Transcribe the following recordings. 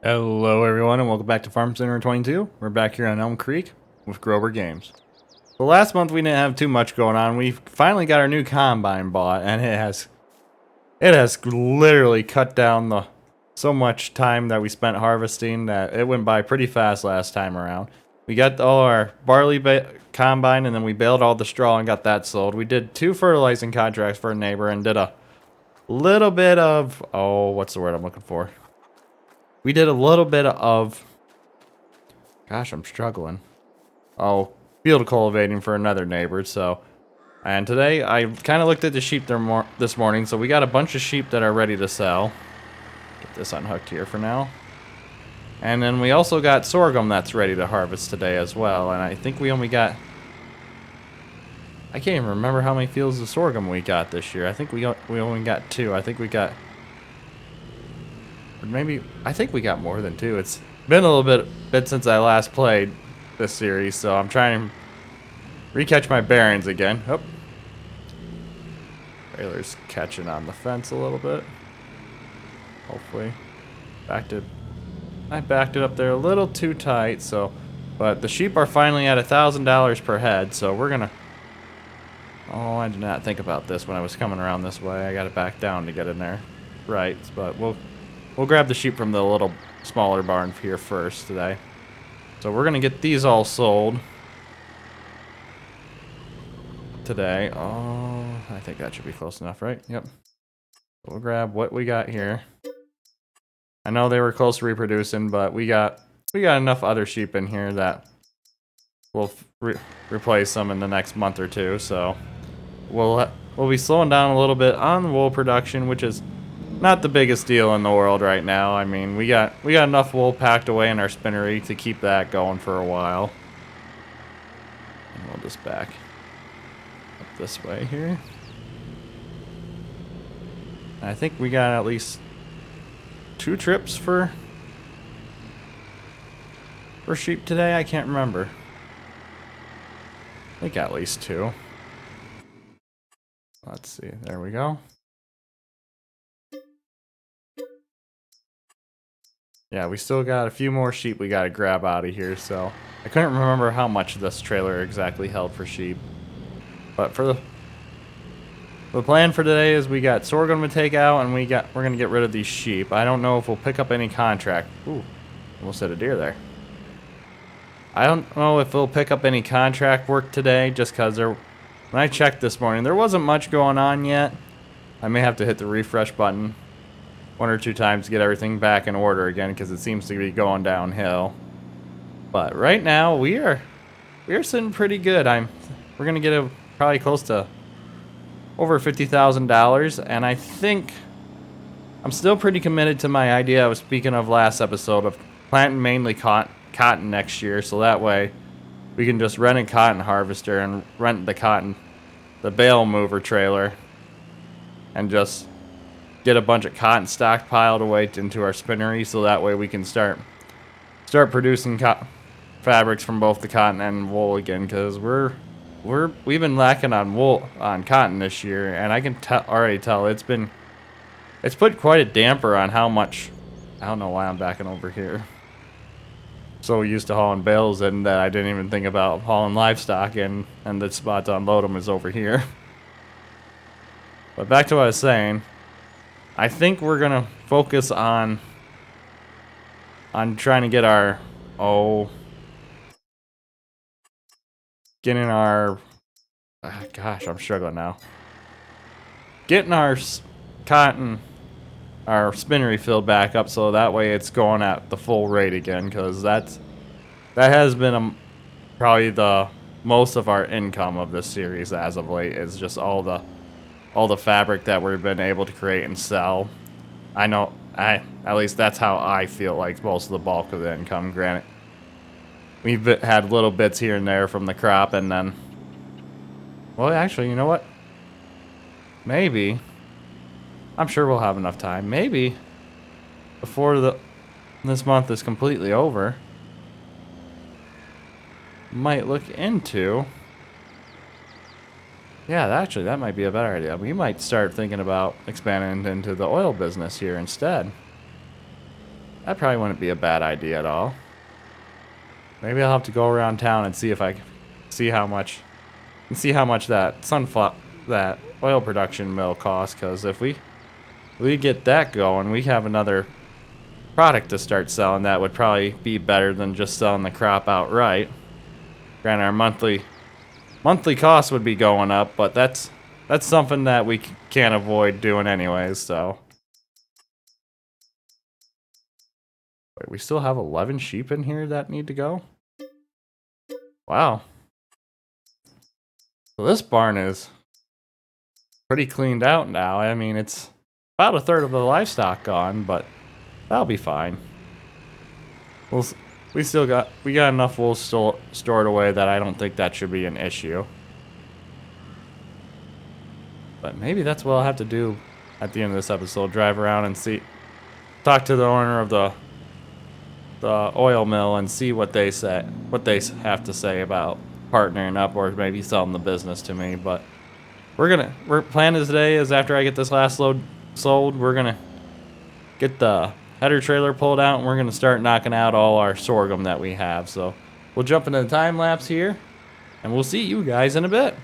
Hello everyone and welcome back to Farm Center 22. We're back here on Elm Creek with Grober Games. The last month we didn't have too much going on. We finally got our new combine bought and it has literally cut down so much time that we spent harvesting that it went by pretty fast last time around. We got all our barley combine and then we baled all the straw and got that sold. We did 2 fertilizing contracts for a neighbor and did a little bit of, what's the word I'm looking for? We did a little bit of, gosh, I'm struggling. Field cultivating for another neighbor, and today I kind of looked at the sheep this morning, so we got a bunch of sheep that are ready to sell. Get this unhooked here for now. And then we also got sorghum that's ready to harvest today as well, and I think we only got, I can't even remember how many fields of sorghum we got this year. I think we only got 2. I think we got, or maybe, I think we got more than 2. It's been a little bit since I last played this series, so I'm trying to recatch my bearings again. Oh. Trailer's catching on the fence a little bit. Hopefully. I backed it up there a little too tight, but the sheep are finally at $1,000 per head, so we're gonna, I did not think about this when I was coming around this way. I gotta back down to get in there. Right, but we'll grab the sheep from the little smaller barn here first today. So we're gonna get these all sold today. I think that should be close enough, right? Yep. We'll grab what we got here. I know they were close to reproducing, but we got enough other sheep in here that we'll replace them in the next month or two. So we'll be slowing down a little bit on wool production, which is not the biggest deal in the world right now. I mean, we got enough wool packed away in our spinnery to keep that going for a while. And we'll just back up this way here. And I think we got at least 2 trips for sheep today. I can't remember. I think at least 2. Let's see. There we go. Yeah, we still got a few more sheep we gotta grab out of here, so I couldn't remember how much this trailer exactly held for sheep. But for the plan for today is we got sorghum to take out and we're gonna get rid of these sheep. I don't know if we'll pick up any contract. Ooh, almost hit a deer there. I don't know if we'll pick up any contract work today, just because when I checked this morning, there wasn't much going on yet. I may have to hit the refresh button 1 or 2 times to get everything back in order again, because it seems to be going downhill. But right now we are sitting pretty good. We're gonna get probably close to over $50,000, and I think I'm still pretty committed to my idea I was speaking of last episode of planting mainly cotton next year, so that way we can just rent a cotton harvester and rent the bale mover trailer, and just get a bunch of cotton stockpiled away into our spinnery, so that way we can start producing fabrics from both the cotton and wool again, because we've been lacking on cotton this year, and I can already tell it's put quite a damper on how much. I don't know why I'm backing over here. So used to hauling bales in that I didn't even think about hauling livestock in, and the spot to unload them is over here. But back to what I was saying, I think we're gonna focus on trying to get our gosh, I'm struggling now. Getting our cotton, our spinnery filled back up, so that way it's going at the full rate again, because that has been probably the most of our income of this series as of late, is just all the fabric that we've been able to create and sell. I know, at least that's how I feel like most of the bulk of the income. Granted, we've had little bits here and there from the crop, and then, well, actually, you know what? Maybe, I'm sure we'll have enough time. Maybe before this month is completely over, might look into. Yeah, actually, that might be a better idea. We might start thinking about expanding into the oil business here instead. That probably wouldn't be a bad idea at all. Maybe I'll have to go around town and see if I can see how much that oil production mill costs. Because if we get that going, we have another product to start selling that would probably be better than just selling the crop outright. Granted, our monthly costs would be going up, but that's something that we can't avoid doing anyways. So. Wait, we still have 11 sheep in here that need to go? Wow. So this barn is pretty cleaned out now. I mean, it's about a third of the livestock gone, but that'll be fine. We got enough wool stored away that I don't think that should be an issue. But maybe that's what I'll have to do at the end of this episode. Drive around and talk to the owner of the oil mill and see what they have to say about partnering up or maybe selling the business to me. But we're planning today is after I get this last load sold, we're gonna get the header trailer pulled out and we're gonna start knocking out all our sorghum that we have. So we'll jump into the time lapse here and we'll see you guys in a bit.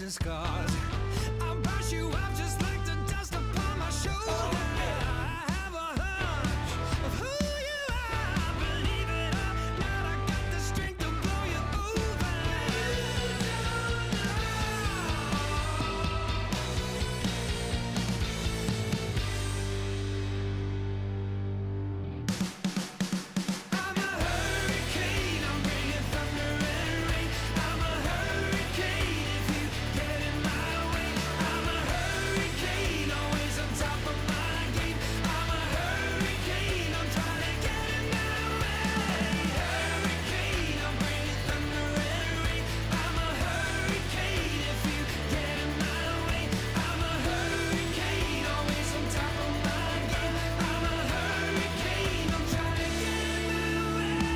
and scars. I'll brush you off just like the dust upon my shoes. I have a hunch of who you are. Believe it or not, I got the strength to blow you over. I'm a hurricane, I'm bringing thunder and rain. I'm a hurricane if you get in my way. I'm a hurricane, always on top of my game. I'm a hurricane, I'm trying to get in my way. Hurricane, I'm bringing thunder and rain. I'm a hurricane if you get in my way. I'm a hurricane, always on top of my game. I'm a hurricane, I'm trying to get in my way.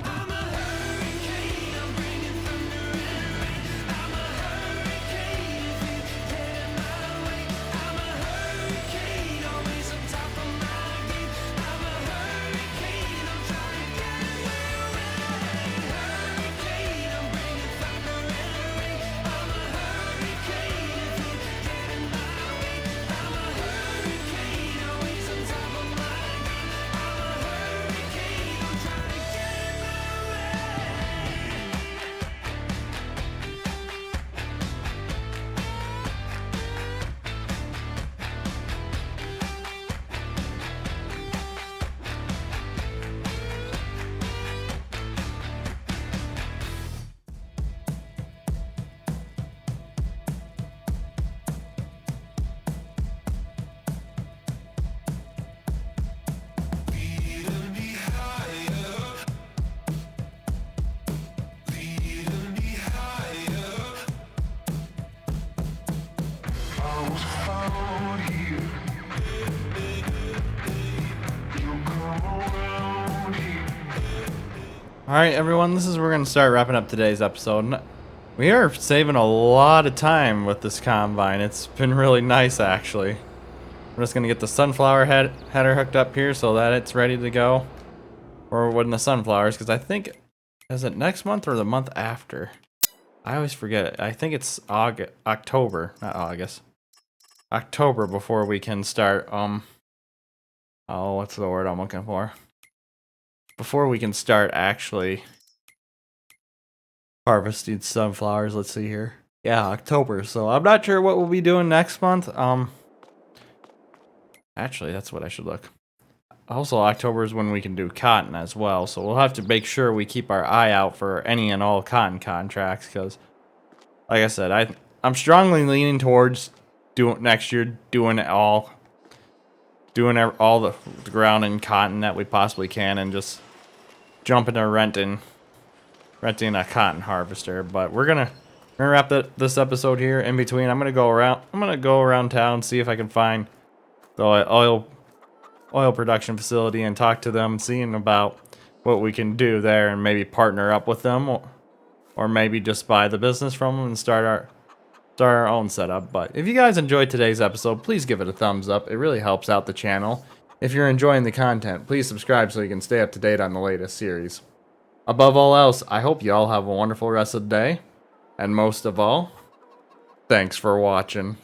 I'm a hurricane, I'm bringing thunder and rain. I'm a hurricane if you get in my way. I'm a hurricane, always on top of my game. I'm a hurricane, I'm trying to get in my way. Hurricane, I'm bringing thunder and rain. I'm a hurricane if you get in my way. I'm a hurricane, always on top of my game. I'm a hurricane, I'm trying to get in my way. Alright, everyone, this is where we're going to start wrapping up today's episode. We are saving a lot of time with this combine. It's been really nice, actually. We're just going to get the sunflower header hooked up here so that it's ready to go. Or when the sunflowers, because I think, is it next month or the month after? I always forget it. I think it's October, not August. October before we can start, oh, what's the word I'm looking for? Before we can start actually harvesting sunflowers. Let's see here. Yeah, October. So I'm not sure what we'll be doing next month. Actually, that's what I should look. Also, October is when we can do cotton as well. So we'll have to make sure we keep our eye out for any and all cotton contracts. Because, like I said, I'm strongly leaning towards next year doing all the ground in cotton that we possibly can, and just jumping to renting a cotton harvester. But we're gonna wrap this episode here. In between, I'm gonna go around town, see if I can find the oil production facility and talk to them, seeing about what we can do there, and maybe partner up with them, or maybe just buy the business from them and start our own setup. But if you guys enjoyed today's episode, please give it a thumbs up. It really helps out the channel. If you're enjoying the content, please subscribe so you can stay up to date on the latest series. Above all else, I hope you all have a wonderful rest of the day. And most of all, thanks for watching.